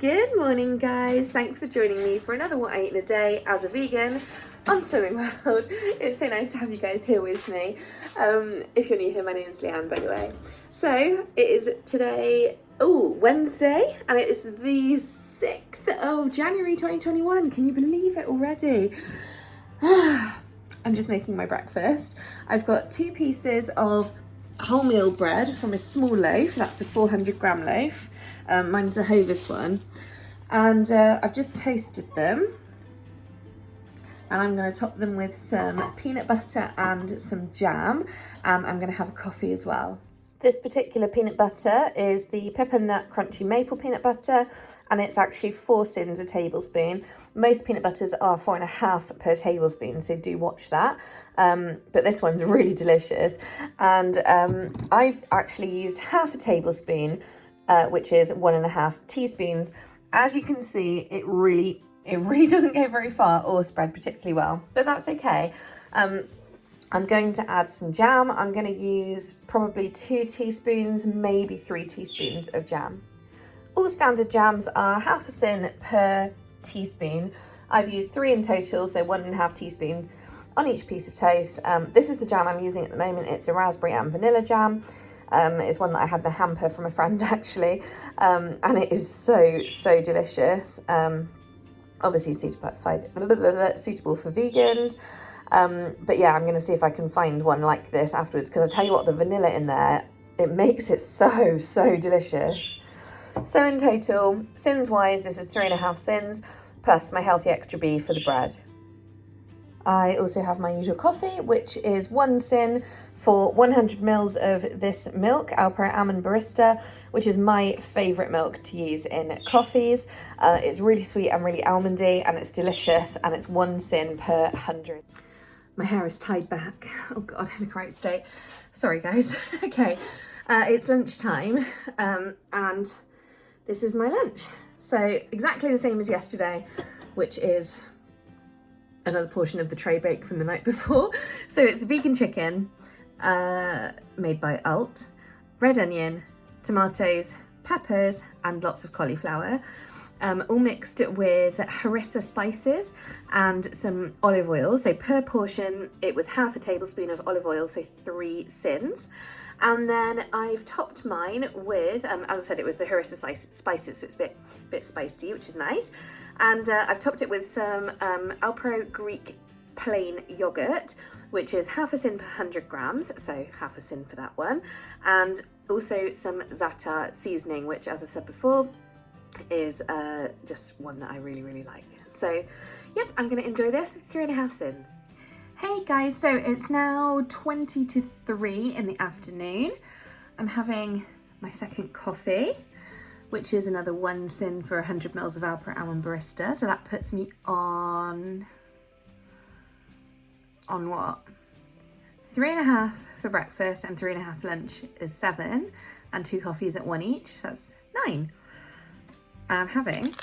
Good morning, guys. Thanks for joining me for another What I Eat in a Day as a vegan on Swimming World. It's so nice to have you guys here with me. If you're new here, my name is Leanne, by the way. So it is today, Wednesday, and it is the 6th of January 2021. Can you believe it already? I'm just making my breakfast. I've got 2 pieces of wholemeal bread from a small loaf. That's a 400-gram loaf. Mine's a Hovis one. And I've just toasted them. And I'm going to top them with some peanut butter and some jam. And I'm going to have a coffee as well. This particular peanut butter is the peppermint crunchy maple peanut butter. And it's actually 4 syns a tablespoon. Most peanut butters are 4.5 per tablespoon, so do watch that. But this one's really delicious. And I've actually used half a tablespoon, which is 1.5 teaspoons. As you can see, it really doesn't go very far or spread particularly well, but that's okay. I'm going to add some jam. I'm going to use probably 2 teaspoons, maybe 3 teaspoons of jam. All standard jams are half a syn per teaspoon. I've used 3 in total, so 1.5 teaspoons on each piece of toast. This is the jam I'm using at the moment. It's a raspberry and vanilla jam. It's one that I had in the hamper from a friend actually, and it is so delicious. Obviously suitable for vegans. But yeah, I'm going to see if I can find one like this afterwards, because I tell you what, the vanilla in there, it makes it so delicious. So in total, syns wise, this is 3.5 syns plus my healthy extra B for the bread. I also have my usual coffee, which is 1 syn for 100 mils of this milk, Alpro Almond Barista, which is my favourite milk to use in coffees. It's really sweet and really almondy, and it's delicious, and it's 1 syn per 100. My hair is tied back. Oh God, in a great state. Sorry guys. Okay, it's lunchtime, and this is my lunch. So exactly the same as yesterday, which is another portion of the tray bake from the night before. So it's vegan chicken, made by Alt, red onion, tomatoes, peppers, and lots of cauliflower, all mixed with harissa spices and some olive oil. So per portion, it was half a tablespoon of olive oil, so 3 syns. And then I've topped mine with, as I said, it was the harissa spices, so it's a bit spicy, which is nice. And I've topped it with some Alpro Greek plain yogurt, which is half a syn per 100 grams, so half a syn for that one. And also some za'atar seasoning, which, as I've said before, is just one that I really like. So, yep, I'm going to enjoy this. 3.5 syns. Hey guys, so it's now 20 to 3 in the afternoon. I'm having my second coffee, which is another 1 syn for 100 mils of Alpro Almond Barista. So that puts me on what? 3.5 for breakfast and 3.5 lunch is 7, and 2 coffees at 1 each. That's 9. And I'm having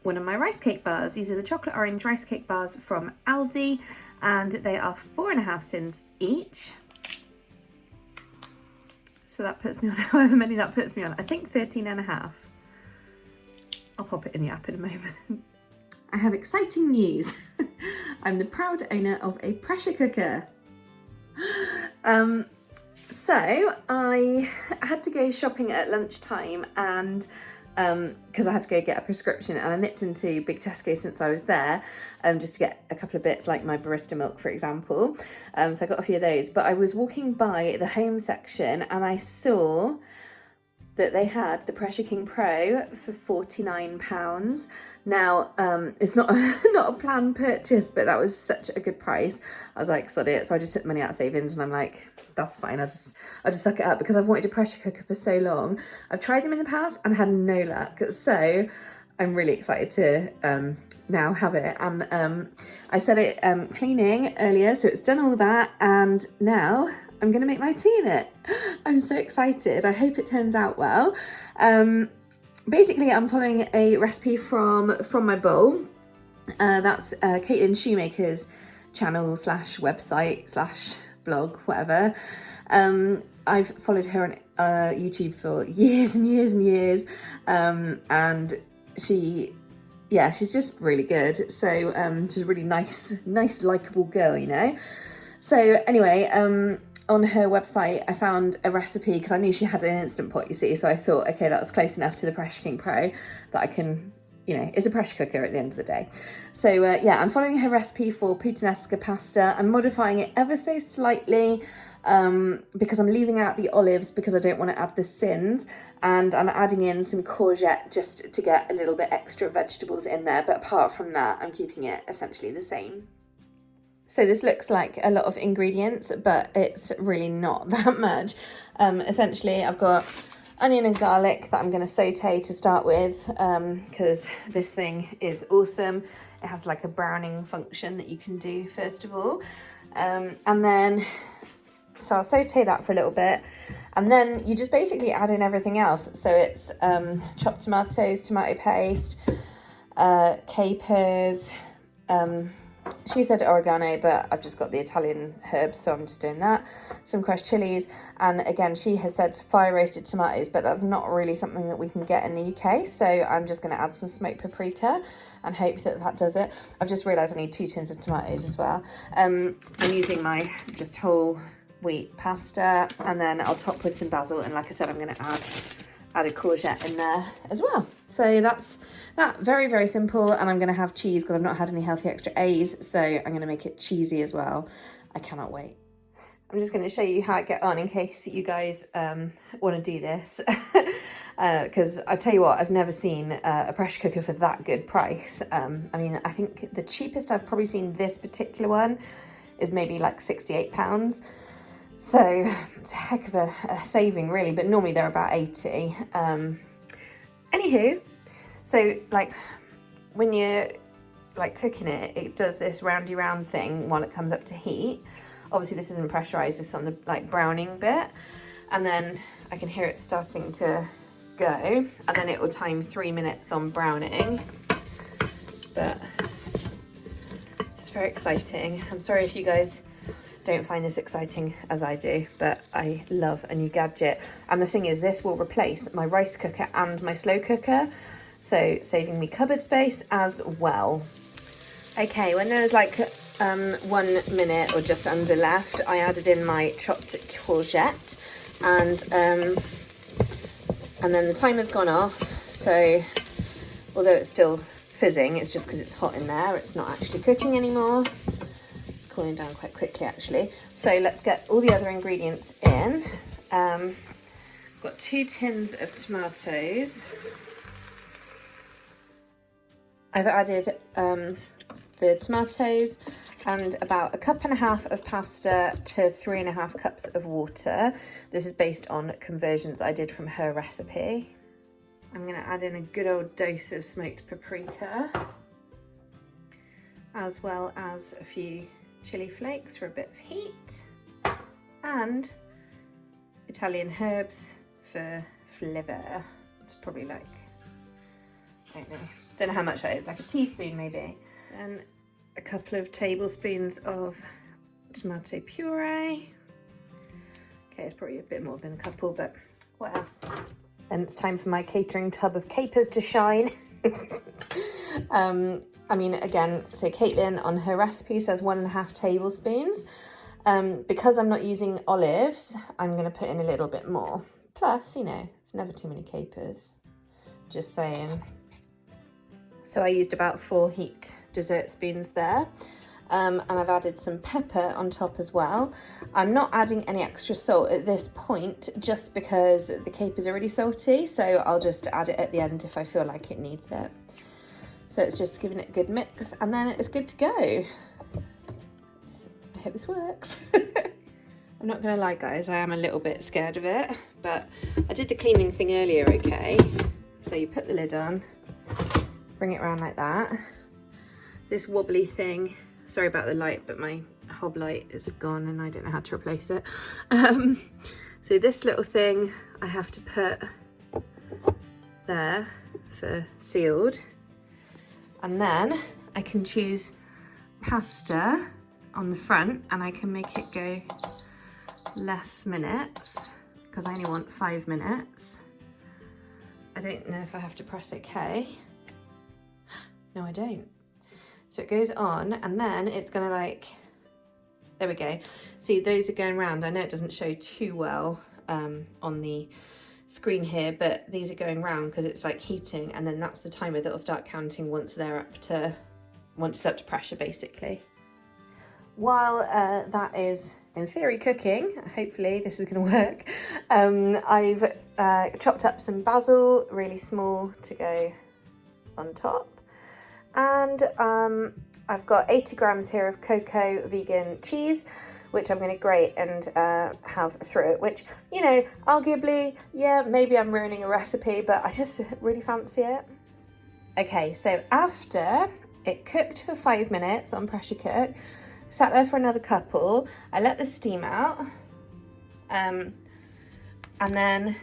one of my rice cake bars. These are the chocolate orange rice cake bars from Aldi, and they are 4.5 syns each. So that puts me on, however many that puts me on, I think 13.5. I'll pop it in the app in a moment. I have exciting news. I'm the proud owner of a pressure cooker. So I had to go shopping at lunchtime, and because I had to go get a prescription, and I nipped into Big Tesco since I was there, just to get a couple of bits like my barista milk, for example. So I got a few of those, but I was walking by the home section and I saw that they had the Pressure King Pro for £49. Now, it's not a planned purchase, but that was such a good price. I was like, sod it. So I just took money out of savings, and I'm like, that's fine. I'll just suck it up, because I've wanted a pressure cooker for so long. I've tried them in the past and had no luck. So I'm really excited to now have it. And I set it cleaning earlier, so it's done all that, and now I'm gonna make my tea in it. I'm so excited. I hope it turns out well. Basically, I'm following a recipe from my bowl. That's Caitlin Shoemaker's channel / website / blog, whatever. I've followed her on YouTube for years and years and years, and she's just really good. So she's a really nice, likeable girl, you know. So anyway, on her website, I found a recipe because I knew she had an Instant Pot, you see. So I thought, okay, that's close enough to the Pressure King Pro that I can, you know, it's a pressure cooker at the end of the day. So yeah, I'm following her recipe for puttanesca pasta. I'm modifying it ever so slightly because I'm leaving out the olives because I don't want to add the syns, and I'm adding in some courgette just to get a little bit extra vegetables in there. But apart from that, I'm keeping it essentially the same. So this looks like a lot of ingredients, but it's really not that much. Essentially, I've got onion and garlic that I'm going to saute to start with, because this thing is awesome. It has like a browning function that you can do first of all. And then, so I'll saute that for a little bit. And then you just basically add in everything else. So it's chopped tomatoes, tomato paste, capers, she said oregano, but I've just got the Italian herbs, so I'm just doing that. Some crushed chilies, and again, she has said fire roasted tomatoes, but that's not really something that we can get in the UK, so I'm just going to add some smoked paprika and hope that that does it. I've just realised I need 2 tins of tomatoes as well. I'm using my just whole wheat pasta, and then I'll top with some basil, and like I said, I'm going to add a courgette in there as well. So that's that, very, very simple. And I'm going to have cheese because I've not had any healthy extra A's, so I'm going to make it cheesy as well. I cannot wait. I'm just going to show you how I get on in case you guys want to do this, because I tell you what, I've never seen a pressure cooker for that good price. I mean, I think the cheapest I've probably seen this particular one is maybe like £68. So it's a heck of a saving really, but normally they're about 80. Anywho, so like when you're like cooking it, it does this roundy round thing while it comes up to heat. Obviously this isn't pressurized, this is on the like browning bit. And then I can hear it starting to go, and then it will time 3 minutes on browning. But it's very exciting. I'm sorry if you guys don't find this exciting as I do, but I love a new gadget. And the thing is, this will replace my rice cooker and my slow cooker, so saving me cupboard space as well. Okay, when there was like 1 minute or just under left, I added in my chopped courgette, and then the timer's gone off, so although it's still fizzing, it's just because it's hot in there, it's not actually cooking anymore. Cooling down quite quickly actually. So let's get all the other ingredients in. Got 2 tins of tomatoes. I've added the tomatoes and about 1.5 cups of pasta to 3.5 cups of water. This is based on conversions that I did from her recipe. I'm going to add in a good old dose of smoked paprika, as well as a few chili flakes for a bit of heat, and Italian herbs for flavour. It's probably like, I don't know how much that is, like a teaspoon maybe. And a couple of tablespoons of tomato puree. Okay, it's probably a bit more than a couple, but what else? And it's time for my catering tub of capers to shine. I mean, again, so Caitlin on her recipe says 1.5 tablespoons. Because I'm not using olives, I'm going to put in a little bit more. Plus, you know, it's never too many capers. Just saying. So I used about 4 heaped dessert spoons there. And I've added some pepper on top as well. I'm not adding any extra salt at this point, just because the capers are really salty. So I'll just add it at the end if I feel like it needs it. So it's just giving it a good mix, and then it's good to go. I hope this works. I'm not gonna lie guys, I am a little bit scared of it, but I did the cleaning thing earlier, okay? So you put the lid on, bring it around like that. This wobbly thing, sorry about the light, but my hob light is gone and I don't know how to replace it. So this little thing I have to put there for sealed. And then I can choose pasta on the front, and I can make it go less minutes because I only want 5 minutes. I don't know if I have to press OK. No, I don't. So it goes on and then it's gonna like, there we go. See, those are going round. I know it doesn't show too well on the screen here, but these are going round because it's like heating, and then that's the timer that will start counting once it's up to pressure basically. While that is in theory cooking, hopefully this is going to work, I've chopped up some basil, really small, to go on top, and I've got 80 grams here of cocoa vegan cheese, which I'm going to grate and have through it, which, you know, arguably, yeah, maybe I'm ruining a recipe, but I just really fancy it. Okay, so after it cooked for 5 minutes on pressure cook, sat there for another couple, I let the steam out, and then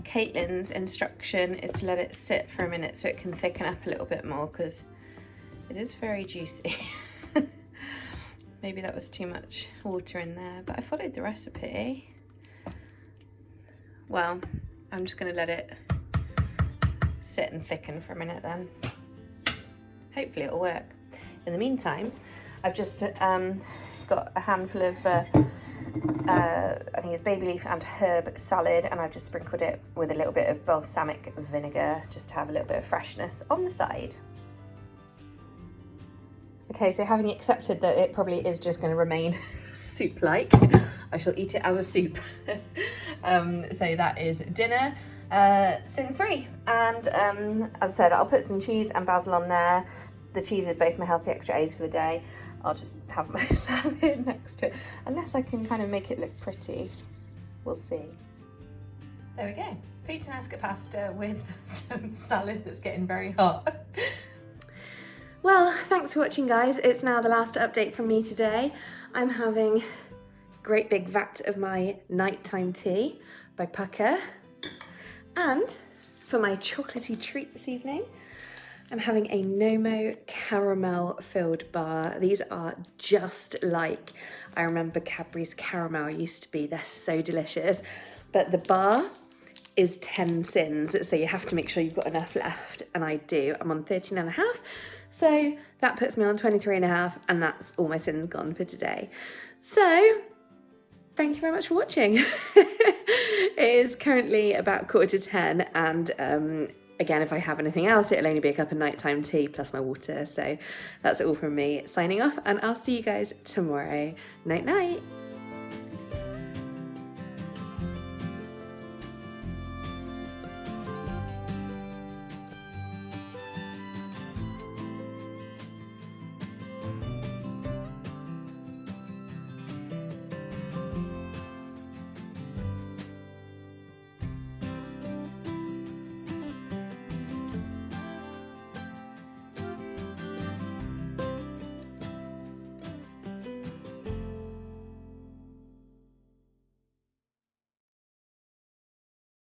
Caitlin's instruction is to let it sit for a minute so it can thicken up a little bit more, because it is very juicy. Maybe that was too much water in there, but I followed the recipe. Well, I'm just going to let it sit and thicken for a minute then. Hopefully it'll work. In the meantime, I've just got a handful of, I think it's baby leaf and herb salad, and I've just sprinkled it with a little bit of balsamic vinegar just to have a little bit of freshness on the side. Okay, so having accepted that it probably is just going to remain soup-like, I shall eat it as a soup. So that is dinner, sin-free. And as I said, I'll put some cheese and basil on there. The cheese is both my healthy extra A's for the day. I'll just have my salad next to it, unless I can kind of make it look pretty. We'll see. There we go. Puttanesca pasta with some salad that's getting very hot. Well, thanks for watching, guys. It's now the last update from me today. I'm having a great big vat of my nighttime tea by Pucker. And for my chocolatey treat this evening, I'm having a Nomo caramel filled bar. These are just like I remember Cadbury's caramel used to be. They're so delicious. But the bar is 10 syns, so you have to make sure you've got enough left, and I do. I'm on 13.5, so that puts me on 23.5, and that's all my syns gone for today. So thank you very much for watching. It is currently about 9:45, and again, if I have anything else, it'll only be a cup of nighttime tea plus my water. So that's all from me, signing off, and I'll see you guys tomorrow. Night night.